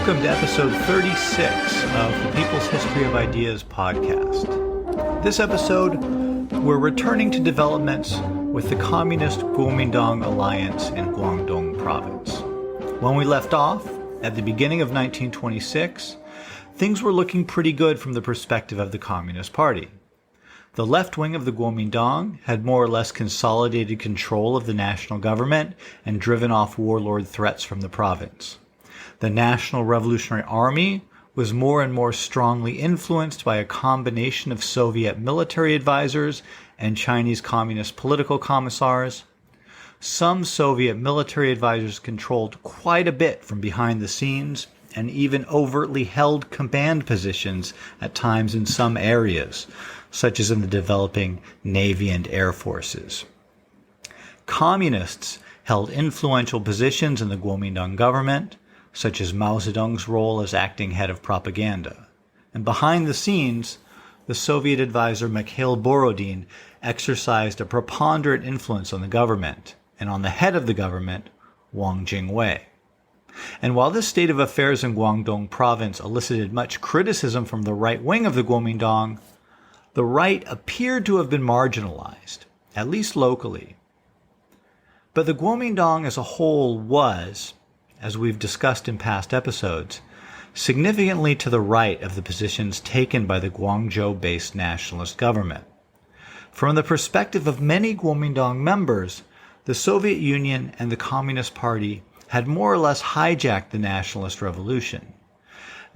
Welcome to episode 36 of the People's History of Ideas podcast. This episode, we're returning to developments with the Communist Guomindang alliance in Guangdong province. When we left off, at the beginning of 1926, things were looking pretty good from the perspective of the Communist Party. The left wing of the Guomindang had more or less consolidated control of the national government and driven off warlord threats from the province. The National Revolutionary Army was more and more strongly influenced by a combination of Soviet military advisors and Chinese Communist political commissars. Some Soviet military advisors controlled quite a bit from behind the scenes and even overtly held command positions at times in some areas, such as in the developing Navy and Air Forces. Communists held influential positions in the Guomindang government, such as Mao Zedong's role as acting head of propaganda. And behind the scenes, the Soviet advisor Mikhail Borodin exercised a preponderant influence on the government, and on the head of the government, Wang Jingwei. And while this state of affairs in Guangdong province elicited much criticism from the right wing of the Guomindang, the right appeared to have been marginalized, at least locally. But the Guomindang as a whole was, as we've discussed in past episodes, significantly to the right of the positions taken by the Guangzhou-based nationalist government. From the perspective of many Guomindang members, the Soviet Union and the Communist Party had more or less hijacked the nationalist revolution.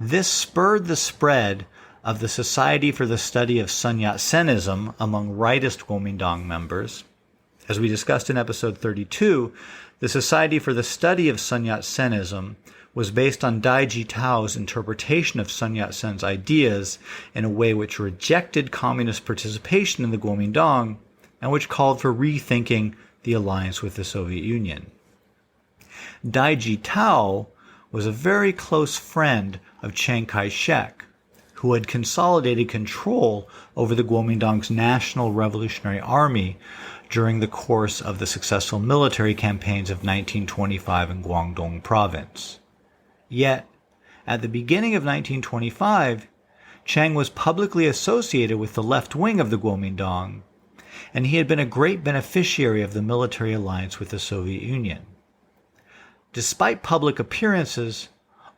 This spurred the spread of the Society for the Study of Sun Yat-senism among rightist Guomindang members. As we discussed in episode 32, the Society for the Study of Sun Yat-senism was based on Dai Jitao's interpretation of Sun Yat-sen's ideas in a way which rejected communist participation in the Guomindang and which called for rethinking the alliance with the Soviet Union. Dai Jitao was a very close friend of Chiang Kai-shek, who had consolidated control over the Guomindang's National Revolutionary Army during the course of the successful military campaigns of 1925 in Guangdong province. Yet, at the beginning of 1925, Chiang was publicly associated with the left wing of the Guomindang, and he had been a great beneficiary of the military alliance with the Soviet Union. Despite public appearances,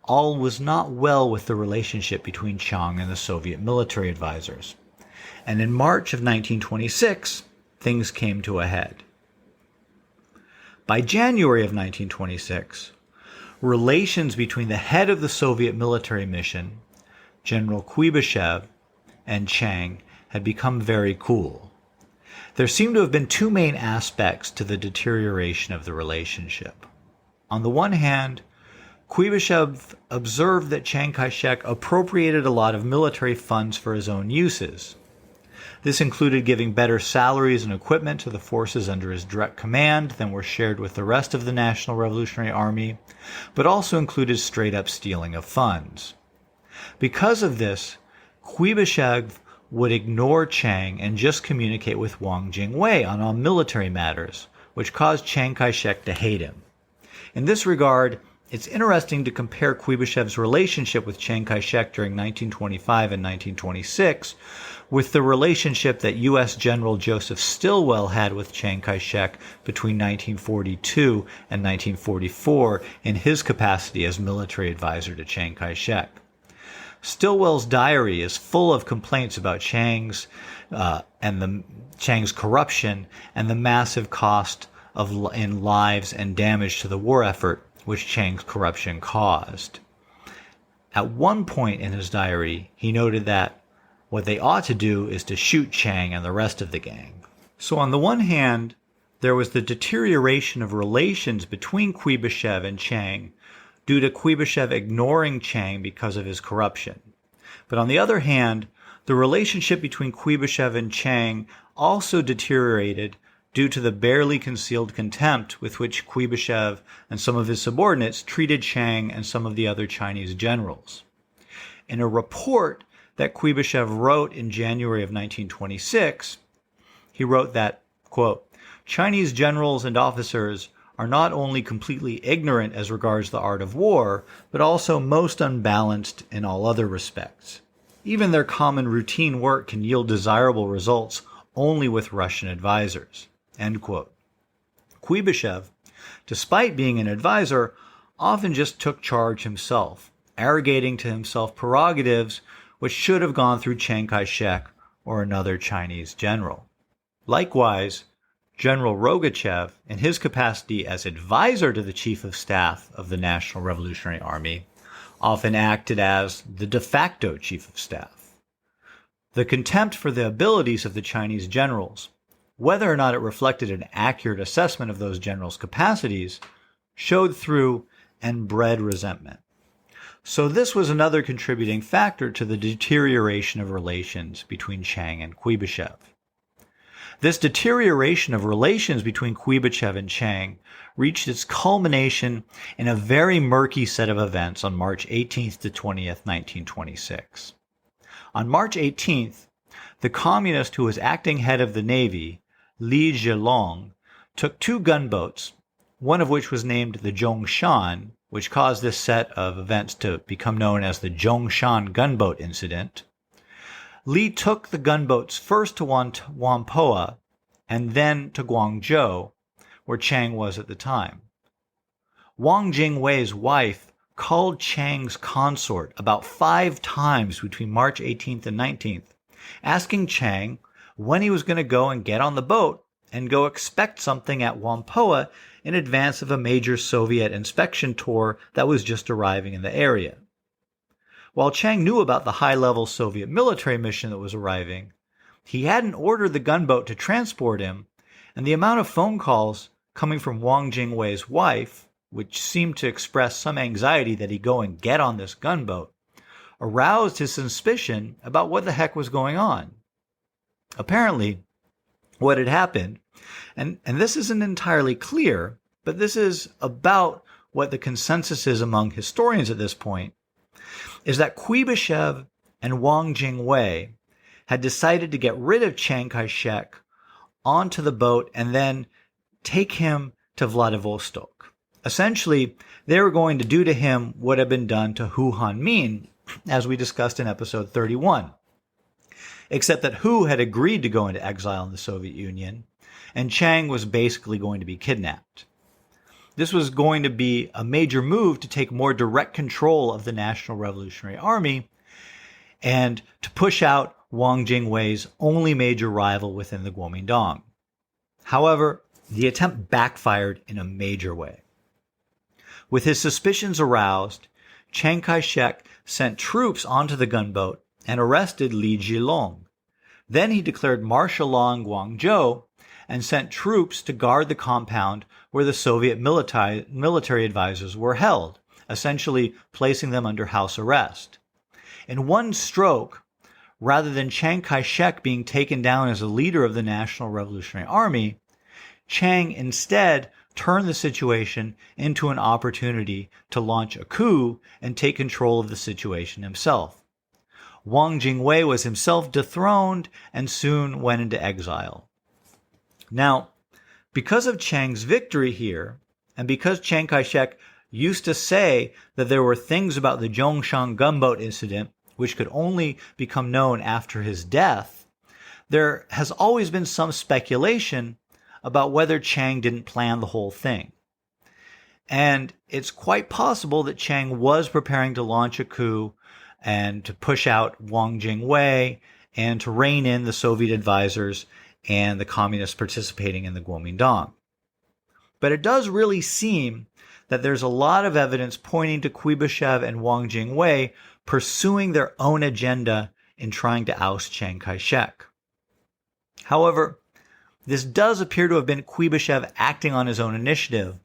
all was not well with the relationship between Chiang and the Soviet military advisors, and in March of 1926, things came to a head. By January of 1926, relations between the head of the Soviet military mission, General Kuibyshev, and Chiang had become very cool. There seemed to have been two main aspects to the deterioration of the relationship. On the one hand, Kuibyshev observed that Chiang Kai-shek appropriated a lot of military funds for his own uses. This included giving better salaries and equipment to the forces under his direct command than were shared with the rest of the National Revolutionary Army, but also included straight-up stealing of funds. Because of this, Kuibyshev would ignore Chiang and just communicate with Wang Jingwei on all military matters, which caused Chiang Kai-shek to hate him. In this regard, it's interesting to compare Kuibyshev's relationship with Chiang Kai-shek during 1925 and 1926 with the relationship that U.S. General Joseph Stilwell had with Chiang Kai-shek between 1942 and 1944 in his capacity as military advisor to Chiang Kai-shek. Stilwell's diary is full of complaints about Chiang's corruption and the massive cost in lives and damage to the war effort which Chiang's corruption caused. At one point in his diary, he noted that what they ought to do is to shoot Chiang and the rest of the gang. So on the one hand, there was the deterioration of relations between Kuibyshev and Chiang due to Kuibyshev ignoring Chiang because of his corruption. But on the other hand, the relationship between Kuibyshev and Chiang also deteriorated due to the barely concealed contempt with which Kuibyshev and some of his subordinates treated Chiang and some of the other Chinese generals. In a report that Kuibyshev wrote in January of 1926, he wrote that, quote, "Chinese generals and officers are not only completely ignorant as regards the art of war, but also most unbalanced in all other respects. Even their common routine work can yield desirable results only with Russian advisors." End quote. Kuibyshev, despite being an advisor, often just took charge himself, arrogating to himself prerogatives which should have gone through Chiang Kai-shek or another Chinese general. Likewise, General Rogachev, in his capacity as advisor to the Chief of Staff of the National Revolutionary Army, often acted as the de facto Chief of Staff. The contempt for the abilities of the Chinese generals, whether or not it reflected an accurate assessment of those generals' capacities, showed through and bred resentment. So this was another contributing factor to the deterioration of relations between Chiang and Kuibyshev. This deterioration of relations between Kuibyshev and Chiang reached its culmination in a very murky set of events on March 18th to 20th, 1926. On March 18th, the communist who was acting head of the Navy, Zhilong, took 2 gunboats, one of which was named the Zhongshan, which caused this set of events to become known as the Zhongshan gunboat incident. Li took the gunboats first to Whampoa and then to Guangzhou, where Chiang was at the time. Wang Jingwei's wife called Chiang's consort about 5 times between March 18th and 19th, asking Chiang when he was going to go and get on the boat and go expect something at Whampoa in advance of a major Soviet inspection tour that was just arriving in the area. While Chiang knew about the high-level Soviet military mission that was arriving, he hadn't ordered the gunboat to transport him, and the amount of phone calls coming from Wang Jingwei's wife, which seemed to express some anxiety that he go and get on this gunboat, aroused his suspicion about what the heck was going on. Apparently, what had happened, and this isn't entirely clear, but this is about what the consensus is among historians at this point, is that Kuibyshev and Wang Jingwei had decided to get rid of Chiang Kai-shek onto the boat and then take him to Vladivostok. Essentially, they were going to do to him what had been done to Hanmin, as we discussed in episode 31. Except that Hu had agreed to go into exile in the Soviet Union, and Chiang was basically going to be kidnapped. This was going to be a major move to take more direct control of the National Revolutionary Army and to push out Wang Jingwei's only major rival within the Guomindang. However, the attempt backfired in a major way. With his suspicions aroused, Chiang Kai-shek sent troops onto the gunboat and arrested Li Zhilong. Then he declared martial law in Guangzhou and sent troops to guard the compound where the Soviet military advisors were held, essentially placing them under house arrest. In one stroke, rather than Chiang Kai-shek being taken down as a leader of the National Revolutionary Army, Chiang instead turned the situation into an opportunity to launch a coup and take control of the situation himself. Wang Jingwei was himself dethroned and soon went into exile. Now, because of Chiang's victory here, and because Chiang Kai-shek used to say that there were things about the Zhongshan gunboat incident which could only become known after his death, there has always been some speculation about whether Chiang didn't plan the whole thing. And it's quite possible that Chiang was preparing to launch a coup and to push out Wang Jingwei and to rein in the Soviet advisors and the communists participating in the Guomindang. But it does really seem that there's a lot of evidence pointing to Kuibyshev and Wang Jingwei pursuing their own agenda in trying to oust Chiang Kai-shek. However, this does appear to have been Kuibyshev acting on his own initiative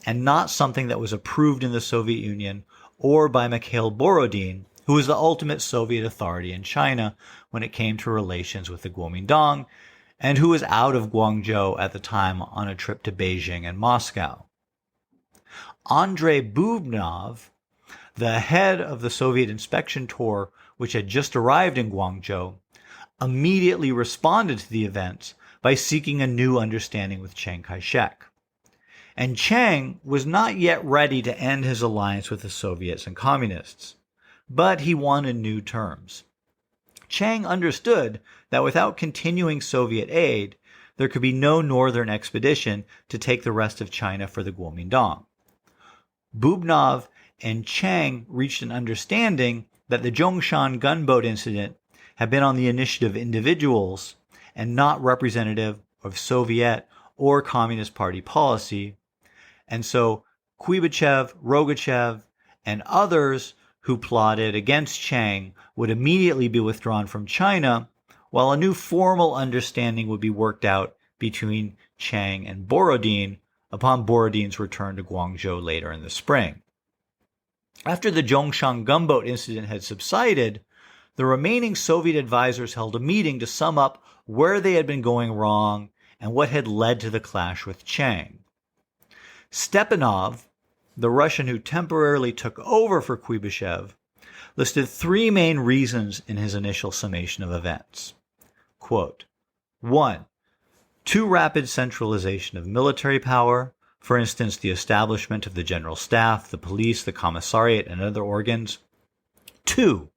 and not something that was approved in the Soviet Union or by Mikhail Borodin, who was the ultimate Soviet authority in China when it came to relations with the Guomindang, and who was out of Guangzhou at the time on a trip to Beijing and Moscow. Andrei Bubnov, the head of the Soviet inspection tour, which had just arrived in Guangzhou, immediately responded to the events by seeking a new understanding with Chiang Kai-shek. and Chiang was not yet ready to end his alliance with the Soviets and Communists, but he wanted new terms. Chiang understood that without continuing Soviet aid, there could be no northern expedition to take the rest of China for the Guomindang. Bubnov and Chiang reached an understanding that the Zhongshan gunboat incident had been on the initiative of individuals and not representative of Soviet or Communist Party policy, and so Kuibyshev, Rogachev, and others who plotted against Chiang would immediately be withdrawn from China, while a new formal understanding would be worked out between Chiang and Borodin upon Borodin's return to Guangzhou later in the spring. After the Zhongshan gunboat incident had subsided, the remaining Soviet advisors held a meeting to sum up where they had been going wrong and what had led to the clash with Chiang. Stepanov, the Russian who temporarily took over for Kuibyshev, listed three main reasons in his initial summation of events. Quote, 1. Too rapid centralization of military power, for instance, the establishment of the General Staff, the police, the commissariat, and other organs. 2.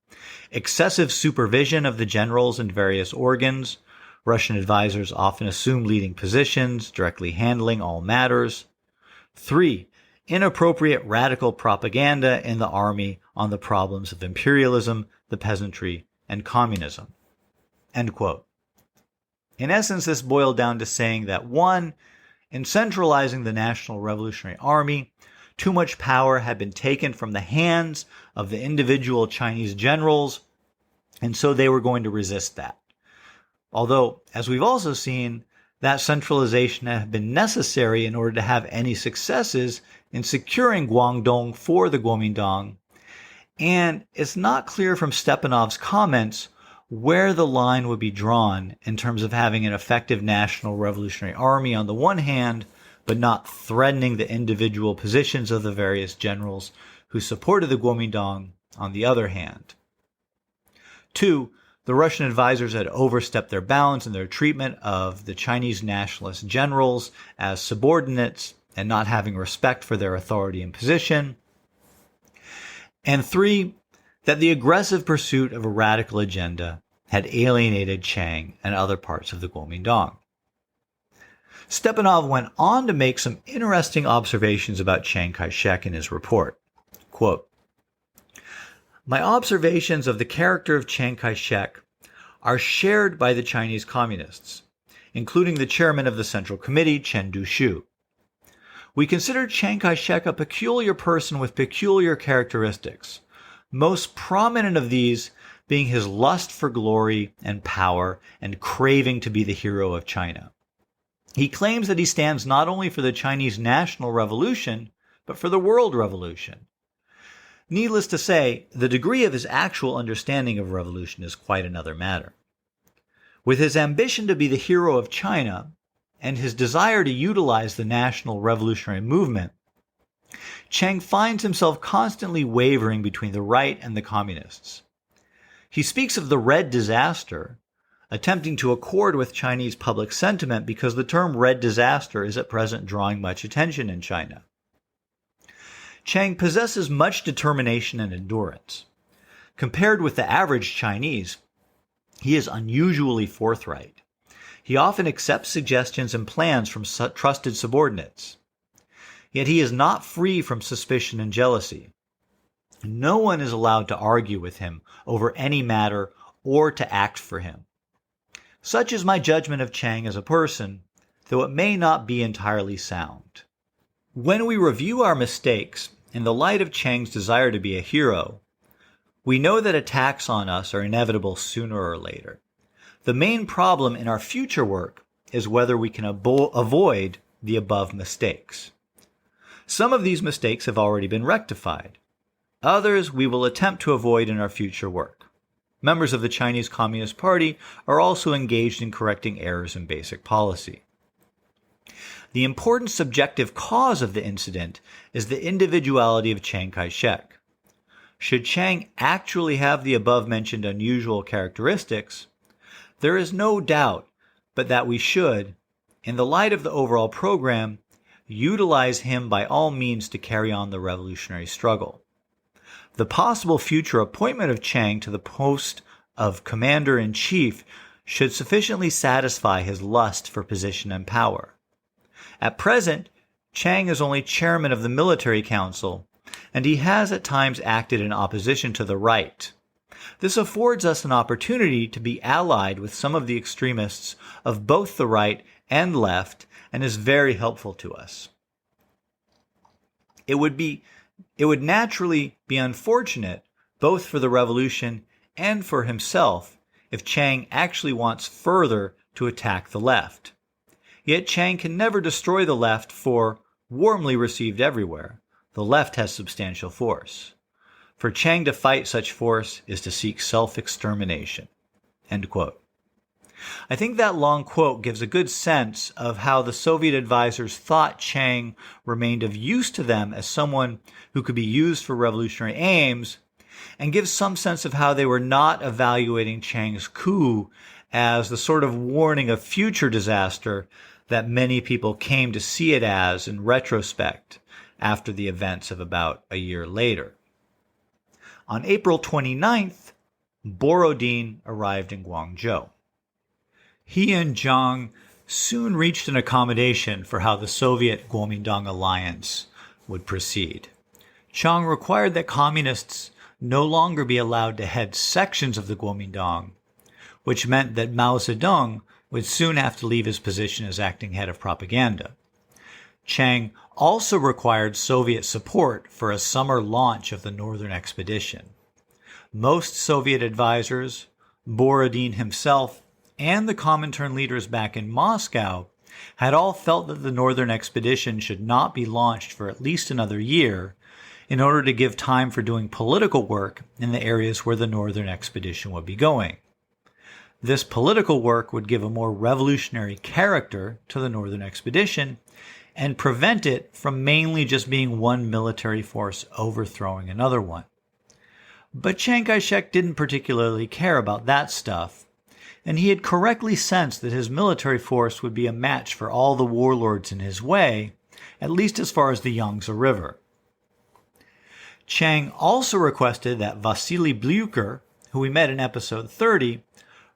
Excessive supervision of the generals and various organs. Russian advisors often assume leading positions, directly handling all matters. 3. Inappropriate radical propaganda in the army on the problems of imperialism, the peasantry, and communism. End quote. In essence, this boiled down to saying that 1. In centralizing the National Revolutionary Army, too much power had been taken from the hands of the individual Chinese generals, and so they were going to resist that. Although, as we've also seen, that centralization had been necessary in order to have any successes in securing Guangdong for the Guomindang, and it's not clear from Stepanov's comments where the line would be drawn in terms of having an effective National Revolutionary Army on the one hand, but not threatening the individual positions of the various generals who supported the Guomindang on the other hand. 2. The Russian advisors had overstepped their bounds in their treatment of the Chinese nationalist generals as subordinates and not having respect for their authority and position. And 3. That the aggressive pursuit of a radical agenda had alienated Chiang and other parts of the Guomindang. Stepanov went on to make some interesting observations about Chiang Kai-shek in his report. Quote, my observations of the character of Chiang Kai-shek are shared by the Chinese communists, including the chairman of the Central Committee, Chen Dushu. We consider Chiang Kai-shek a peculiar person with peculiar characteristics, most prominent of these being his lust for glory and power and craving to be the hero of China. He claims that he stands not only for the Chinese national revolution, but for the world revolution. Needless to say, the degree of his actual understanding of revolution is quite another matter. With his ambition to be the hero of China and his desire to utilize the national revolutionary movement, Chiang finds himself constantly wavering between the right and the communists. He speaks of the Red Disaster, attempting to accord with Chinese public sentiment because the term Red Disaster is at present drawing much attention in China. Chiang possesses much determination and endurance. Compared with the average Chinese, he is unusually forthright. He often accepts suggestions and plans from trusted subordinates. Yet he is not free from suspicion and jealousy. No one is allowed to argue with him over any matter or to act for him. Such is my judgment of Chiang as a person, though it may not be entirely sound. When we review our mistakes in the light of Chiang's desire to be a hero, we know that attacks on us are inevitable sooner or later. The main problem in our future work is whether we can avoid the above mistakes. Some of these mistakes have already been rectified. Others we will attempt to avoid in our future work. Members of the Chinese Communist Party are also engaged in correcting errors in basic policy. The important subjective cause of the incident is the individuality of Chiang Kai-shek. Should Chiang actually have the above-mentioned unusual characteristics, there is no doubt but that we should, in the light of the overall program, utilize him by all means to carry on the revolutionary struggle. The possible future appointment of Chiang to the post of commander-in-chief should sufficiently satisfy his lust for position and power. At present, Chiang is only chairman of the military council, and he has at times acted in opposition to the right. This affords us an opportunity to be allied with some of the extremists of both the right and left, and is very helpful to us. It would naturally be unfortunate, both for the revolution and for himself, if Chiang actually wants further to attack the left. Yet Chiang can never destroy the left, for, warmly received everywhere, the left has substantial force. For Chiang to fight such force is to seek self-extermination." End quote. I think that long quote gives a good sense of how the Soviet advisors thought Chiang remained of use to them as someone who could be used for revolutionary aims, and gives some sense of how they were not evaluating Chiang's coup as the sort of warning of future disaster that many people came to see it as in retrospect after the events of about a year later. On April 29th, Borodin arrived in Guangzhou. He and Zhang soon reached an accommodation for how the Soviet-Guomindang alliance would proceed. Zhang required that communists no longer be allowed to head sections of the Guomindang, which meant that Mao Zedong would soon have to leave his position as acting head of propaganda. Chiang also required Soviet support for a summer launch of the Northern Expedition. Most Soviet advisors, Borodin himself, and the Comintern leaders back in Moscow had all felt that the Northern Expedition should not be launched for at least another year in order to give time for doing political work in the areas where the Northern Expedition would be going. This political work would give a more revolutionary character to the Northern Expedition and prevent it from mainly just being one military force overthrowing another one. But Chiang Kai-shek didn't particularly care about that stuff, and he had correctly sensed that his military force would be a match for all the warlords in his way, at least as far as the Yangtze River. Chiang also requested that Vasily Blyukher, who we met in episode 30,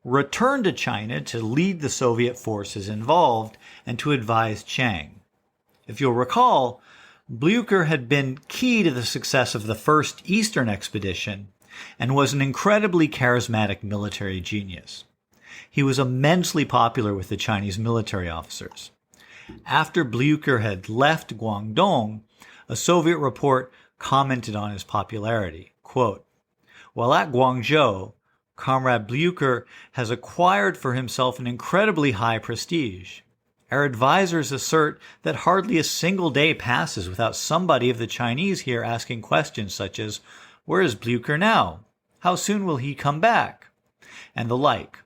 return to China to lead the Soviet forces involved and to advise Chiang. If you'll recall, Blyukher had been key to the success of the first Eastern expedition and was an incredibly charismatic military genius. He was immensely popular with the Chinese military officers. After Blyukher had left Guangdong, a Soviet report commented on his popularity. Quote, "While at Guangzhou, Comrade Blyukher has acquired for himself an incredibly high prestige. Our advisors assert that hardly a single day passes without somebody of the Chinese here asking questions such as, 'Where is Blyukher now? How soon will he come back?' and the like.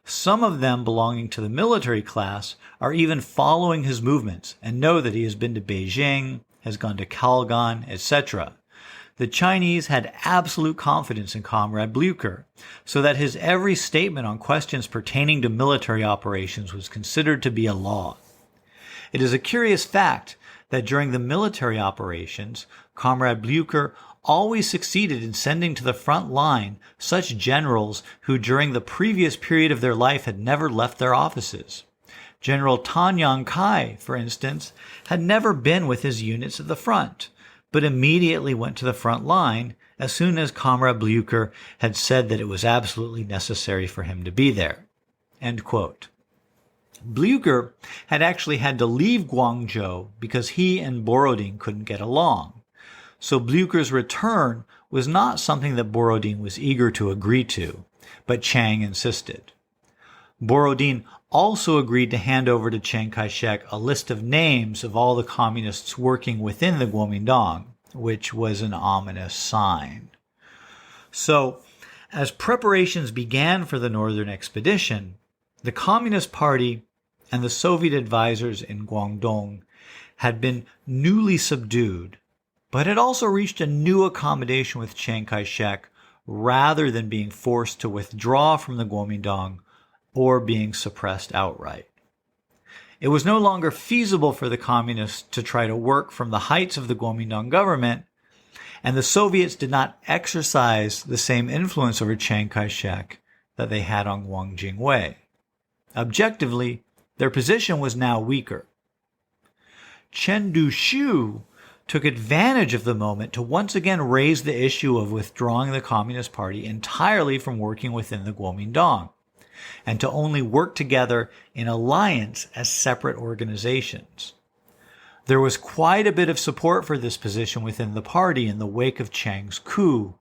Some of them belonging to the military class are even following his movements and know that he has been to Beijing, has gone to Kalgan, etc. The Chinese had absolute confidence in Comrade Blyukher, so that his every statement on questions pertaining to military operations was considered to be a law. It is a curious fact that during the military operations, Comrade Blyukher always succeeded in sending to the front line such generals who during the previous period of their life had never left their offices. General Tan Yang Kai, for instance, had never been with his units at the front, but immediately went to the front line as soon as Comrade Blyukher had said that it was absolutely necessary for him to be there." End quote. Blyukher had actually had to leave Guangzhou because he and Borodin couldn't get along. So Blyukher's return was not something that Borodin was eager to agree to, but Chiang insisted. Borodin also agreed to hand over to Chiang Kai-shek a list of names of all the communists working within the Guomindang, which was an ominous sign. So, as preparations began for the Northern Expedition, the Communist Party and the Soviet advisors in Guangdong had been newly subdued, but had also reached a new accommodation with Chiang Kai-shek rather than being forced to withdraw from the Guomindang or being suppressed outright. It was no longer feasible for the communists to try to work from the heights of the Guomindang government, and the Soviets did not exercise the same influence over Chiang Kai-shek that they had on Wang Jingwei. Objectively, their position was now weaker. Chen Duxiu took advantage of the moment to once again raise the issue of withdrawing the Communist Party entirely from working within the Guomindang, and to only work together in alliance as separate organizations. There was quite a bit of support for this position within the party in the wake of Chiang's coup,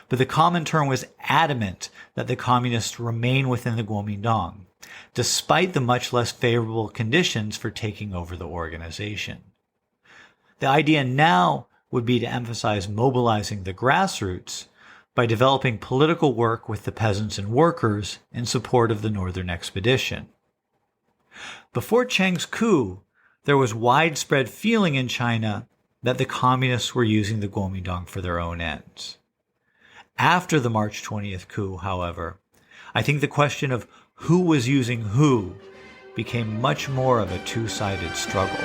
but the Comintern was adamant that the communists remain within the Guomindang, despite the much less favorable conditions for taking over the organization. The idea now would be to emphasize mobilizing the grassroots by developing political work with the peasants and workers in support of the Northern Expedition. Before Chiang's coup, there was widespread feeling in China that the communists were using the Guomindang for their own ends. After the March 20th coup, however, I think the question of who was using who became much more of a two-sided struggle.